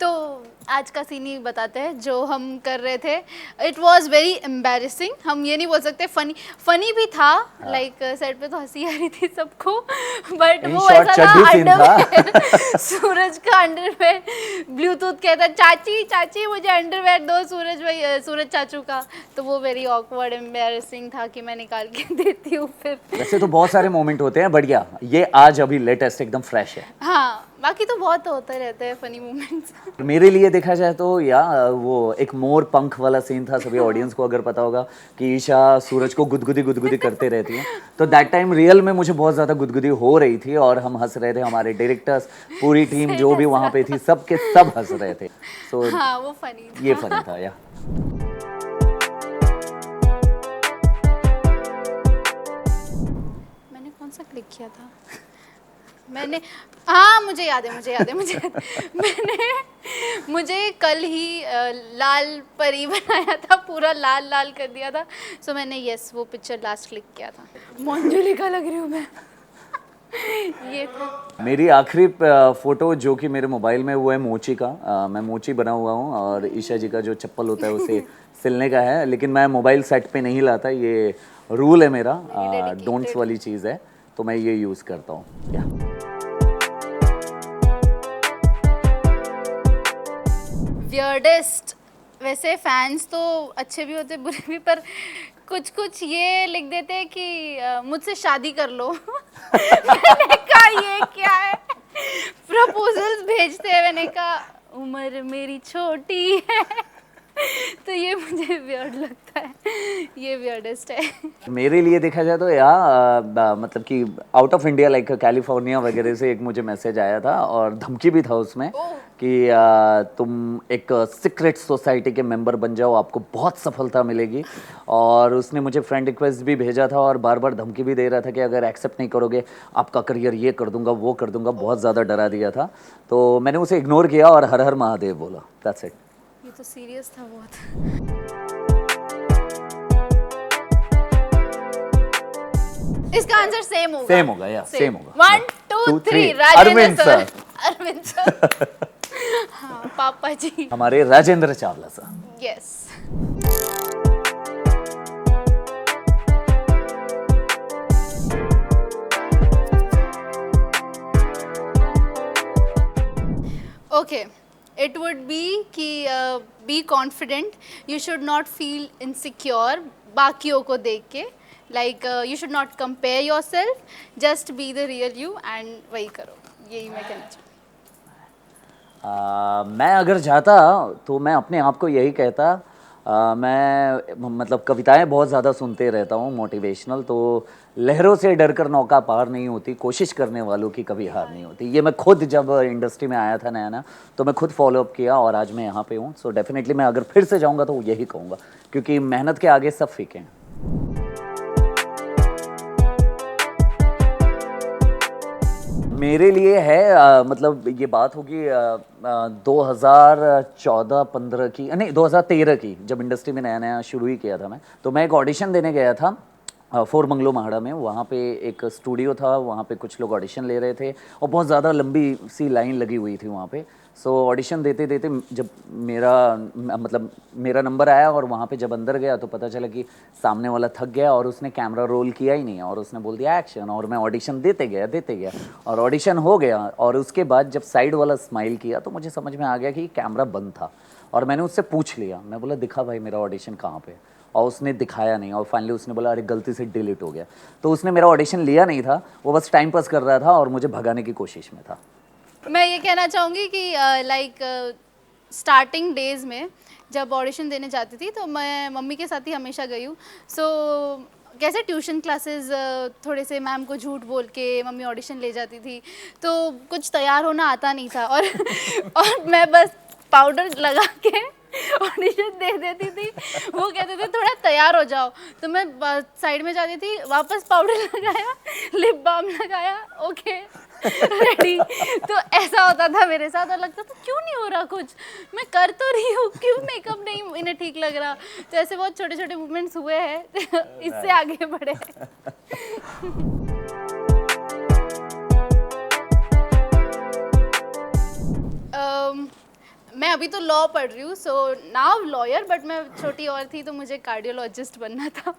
तो आज का सीन ही बताते हैं जो हम कर रहे थे। It was very embarrassing. हम ये नहीं बोल सकते फनी, फनी भी था। लाइक सेट पे तो हंसी आ रही थी सबको, बट वो शॉर्ट ऐसा था चड्डी सीन था। अंडरवेयर सूरज का अंडरवेयर, ब्लूटूथ कहता चाची चाची मुझे अंडरवेयर दो सूरज भाई, सूरज चाचू का। तो वो वेरी ऑकवर्ड एम्बेरसिंग था कि मैं निकाल के देती हूँ फिर। वैसे तो बहुत सारे मोमेंट होते हैं, बढ़िया ये आज अभी लेटेस्ट एकदम फ्रेश है। हाँ, बाकी तो बहुत होते रहते हैं फनी मोमेंट्स। मेरे लिए देखा जाए तो या वो एक मोर पंख वाला सीन था। सभी ऑडियंस को अगर पता होगा कि ईशा सूरज को गुदगुदी करते रहती है, तो दैट टाइम रियल में मुझे बहुत ज़्यादा गुदगुदी हो रही थी और हम हंस रहे थे। हमारे डायरेक्टर्स, पूरी टीम जो भी वहाँ पे थी, सब के सब हंस रहे थे। सो हाँ, वो फनी था। ये फनी था या मैंने कौन सा क्लिक किया था? मैंने, हाँ मुझे याद है, मुझे कल ही लाल परी बनाया था, पूरा लाल लाल कर दिया था। सो मैंने यस वो पिक्चर लास्ट क्लिक किया था। मंजुलिका लग रही हूँ मैं। ये था मेरी आखिरी फोटो जो कि मेरे मोबाइल में, वो है मोची का। मैं मोची बना हुआ हूँ और ईशा जी का जो चप्पल होता है उसे सिलने का है, लेकिन मैं मोबाइल सेट पे नहीं लाता। ये रूल है मेरा, डोंट्स वाली चीज़ है, तो मैं ये यूज़ करता हूँ। वियर्डेस्ट, वैसे फैंस तो अच्छे भी होते बुरे भी, पर कुछ कुछ ये लिख देते हैं कि मुझसे शादी कर लो। मैंने कहा ये क्या है? प्रपोजल्स भेजते हैं, मैंने कहा उम्र मेरी छोटी है। तो ये मुझे वियर्ड लगता है, ये वियर्डेस्ट है। मेरे लिए देखा जाए तो मतलब कि out of India, like California वगैरह से एक मुझे मैसेज आया था और धमकी भी था उसमें कि तुम एक सीक्रेट सोसाइटी के मेंबर बन जाओ, आपको बहुत सफलता मिलेगी। और उसने मुझे फ्रेंड रिक्वेस्ट भी भेजा था और बार बार धमकी भी दे रहा था कि अगर एक्सेप्ट नहीं करोगे आपका करियर ये कर दूंगा वो कर दूंगा, बहुत ज़्यादा डरा दिया था। तो मैंने उसे इग्नोर किया और हर हर महादेव बोला, दैट्स इट। ये तो सीरियस था बहुत। इसका आंसर सेम होगा। सेम होगा या सेम होगा। 1 2 3 अरविंद सर। अरविंद सर। हाँ, पापा जी हमारे Rajendra Chawla sir. Yes. Okay, it would be कि be confident, you should not feel insecure बाकियों को देख के। Like you should not compare yourself, just be the real you and वही करो। यही मैं कहना चाहूँ। मैं अगर जाता तो मैं अपने आप को यही कहता। मैं मतलब कविताएं बहुत ज़्यादा सुनते रहता हूँ मोटिवेशनल, तो लहरों से डरकर नौका पार नहीं होती, कोशिश करने वालों की कभी हार नहीं होती। ये मैं खुद जब इंडस्ट्री में आया था नया नया, तो मैं खुद फॉलोअप किया और आज मैं यहाँ पे हूँ। सो डेफिनेटली मैं अगर फिर से जाऊँगा तो यही कहूँगा, क्योंकि मेहनत के आगे सब फीके हैं। मेरे लिए है मतलब ये बात होगी 2014-15 की, नहीं 2013 की, जब इंडस्ट्री में नया नया शुरू ही किया था मैं। तो मैं एक ऑडिशन देने गया था फोर बंगलो महाड़ा में। वहाँ पे एक स्टूडियो था, वहाँ पे कुछ लोग ऑडिशन ले रहे थे और बहुत ज़्यादा लंबी सी लाइन लगी हुई थी वहाँ पे। सो ऑडिशन देते देते जब मेरा नंबर आया और वहाँ पे जब अंदर गया तो पता चला कि सामने वाला थक गया और उसने कैमरा रोल किया ही नहीं और उसने बोल दिया एक्शन, और मैं ऑडिशन देते गया और ऑडिशन हो गया। और उसके बाद जब साइड वाला स्माइल किया तो मुझे समझ में आ गया कि कैमरा बंद था। और मैंने उससे पूछ लिया, मैं बोला दिखा भाई मेरा ऑडिशन कहाँ पे, और उसने दिखाया नहीं। और फाइनली उसने बोला अरे गलती से डिलीट हो गया। तो उसने मेरा ऑडिशन लिया नहीं था, वो बस टाइम पास कर रहा था और मुझे भगाने की कोशिश में था। मैं ये कहना चाहूँगी कि लाइक स्टार्टिंग डेज़ में जब ऑडिशन देने जाती थी तो मैं मम्मी के साथ ही हमेशा गई हूँ। सो कैसे ट्यूशन क्लासेस थोड़े से मैम को झूठ बोल के मम्मी ऑडिशन ले जाती थी, तो कुछ तैयार होना आता नहीं था और और मैं बस पाउडर लगा के ऑडिशन दे देती थी। वो कहते थे थोड़ा तैयार हो जाओ, तो मैं साइड में जाती थी, वापस पाउडर लगाया, लिप बाम लगाया, ओके रेडी। तो ऐसा होता था मेरे साथ और लगता था क्यों नहीं हो रहा कुछ, मैं कर तो रही हूँ, क्यों मेकअप नहीं इन्हें ठीक लग रहा। तो ऐसे बहुत छोटे छोटे मूवमेंट्स हुए हैं, इससे आगे बढ़े। मैं अभी तो लॉ पढ़ रही हूँ, सो नाउ लॉयर, बट मैं छोटी और थी तो मुझे कार्डियोलॉजिस्ट बनना था।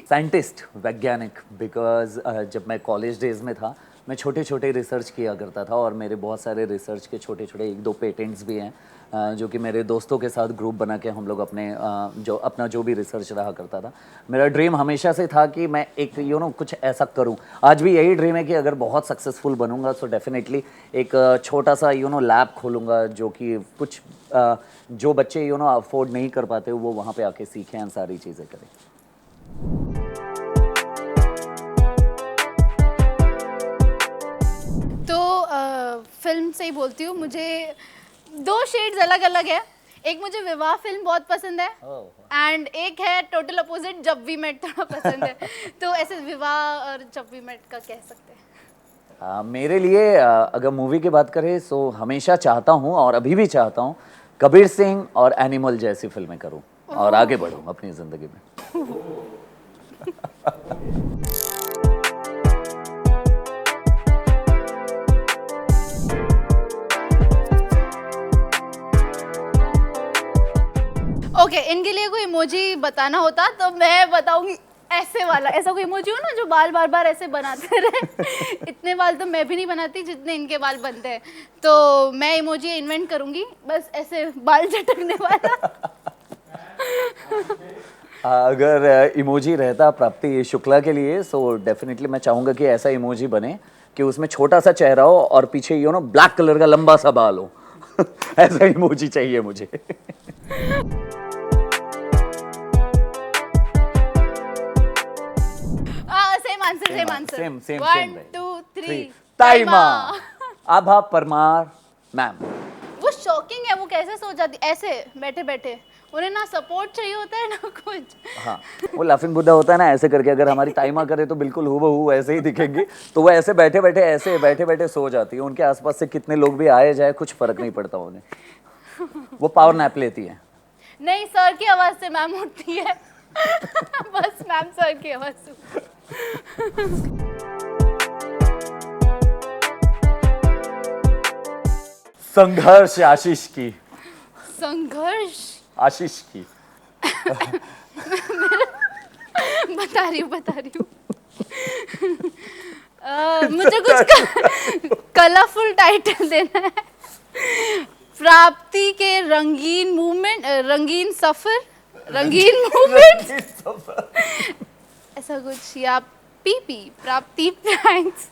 साइंटिस्ट, वैज्ञानिक, बिकॉज जब मैं कॉलेज डेज में था मैं छोटे छोटे रिसर्च किया करता था और मेरे बहुत सारे रिसर्च के छोटे छोटे 1-2 पेटेंट्स भी हैं जो कि मेरे दोस्तों के साथ ग्रुप बना के हम लोग अपना जो भी रिसर्च रहा करता था। मेरा ड्रीम हमेशा से था कि मैं एक कुछ ऐसा करूं। आज भी यही ड्रीम है कि अगर बहुत सक्सेसफुल बनूंगा तो डेफिनेटली एक छोटा सा लैब खोलूंगा जो कि कुछ जो बच्चे अफोर्ड नहीं कर पाते वो वहाँ पे आके सीखें एंड सारी चीज़ें करें। फिल्म से ही बोलती हूँ, मुझे 2 शेड्स अलग अलग है। एक मुझे विवाह फिल्म बहुत पसंद है एंड एक है टोटल अपोजिट, जब वी मेट थोड़ा पसंद है। तो ऐसे विवाह और जब वी मेट का कह सकते हैं। मेरे लिए अगर मूवी की बात करें तो हमेशा चाहता हूँ और अभी भी चाहता हूँ कबीर सिंह और एनिमल जैसी फिल्में करूँ और आगे बढ़ूँ अपनी ज़िंदगी में। ओके, इनके लिए कोई इमोजी बताना होता तो मैं बताऊंगी ऐसे वाला। ऐसा कोई इमोजी हो ना जो बाल बार बार ऐसे बनाते रहे। इतने बाल तो मैं भी नहीं बनाती जितने इनके बाल बनते हैं, तो मैं इमोजी इन्वेंट करूंगी, बस ऐसे बाल झटकने वाला। अगर इमोजी रहता प्राप्ति शुक्ला के लिए सो डेफिनेटली मैं चाहूँगा कि ऐसा इमोजी बने कि उसमें छोटा सा चेहरा हो और पीछे ब्लैक कलर का लंबा सा बाल हो। ऐसा इमोजी चाहिए मुझे। Same answer. सेम 1 2 3 ताइमा आभा परमार मैम। वो शॉकिंग है, वो कैसे सो जाती ऐसे बैठे बैठे, उन्हें ना सपोर्ट चाहिए होता है ना कुछ। हाँ, वो लाफिंग बुद्धा होता है ना, ऐसे करके अगर हमारी ताइमा करे तो बिल्कुल हूबहू ऐसे ही दिखेंगी। तो वो ऐसे बैठे बैठे सो जाती है। उनके आसपास से कितने लोग भी आए जाए कुछ फर्क नहीं पड़ता उन्हें। वो पावर नैप लेती है। नहीं, सर की आवाज से मैम उठती है। बस मैम सर की आवाज से। संघर्ष आशीष की। संघर्ष आशीष की। बता रही हूँ। मुझे कुछ कलरफुल टाइटल देना है। प्राप्ति के रंगीन मूवमेंट, रंगीन सफर, रंगीन मूवमेंट, ऐसा कुछ, या पीपी प्राप्ति प्रैंक्स।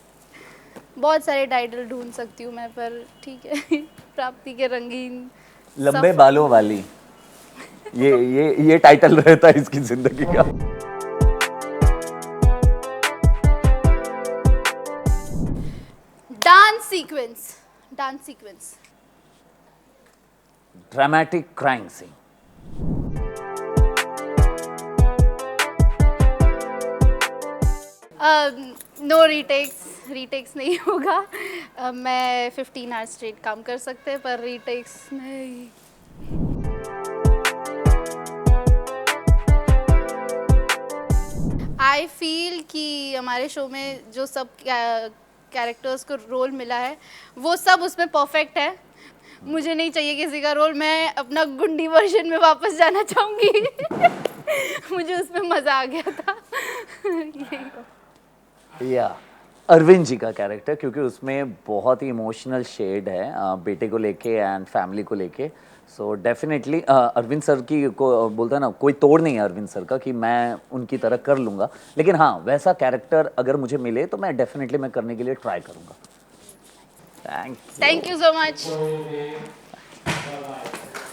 बहुत सारे टाइटल ढूंढ सकती हूँ मैं, पर ठीक है। प्राप्ति के रंगीन लंबे बालों वाली, ये टाइटल रहता है इसकी जिंदगी का। Dance sequence. Dramatic crime scene. No retakes नहीं होगा। मैं 15 आवर्स स्ट्रेट काम कर सकते हैं, पर रीटेक्स नहीं। आई फील कि हमारे शो में जो सब कैरेक्टर्स को रोल मिला है वो सब उसमें परफेक्ट है। मुझे नहीं चाहिए किसी का रोल, मैं अपना गुंडी वर्जन में वापस जाना चाहूँगी। मुझे उसमें मज़ा आ गया था। या अरविंद जी का कैरेक्टर, क्योंकि उसमें बहुत ही इमोशनल शेड है बेटे को लेके एंड फैमिली को लेके। सो डेफिनेटली अरविंद सर की को बोलता है ना, कोई तोड़ नहीं है अरविंद सर का कि मैं उनकी तरह कर लूँगा, लेकिन हाँ वैसा कैरेक्टर अगर मुझे मिले तो मैं डेफिनेटली मैं करने के लिए ट्राई करूँगा। Thank you so much.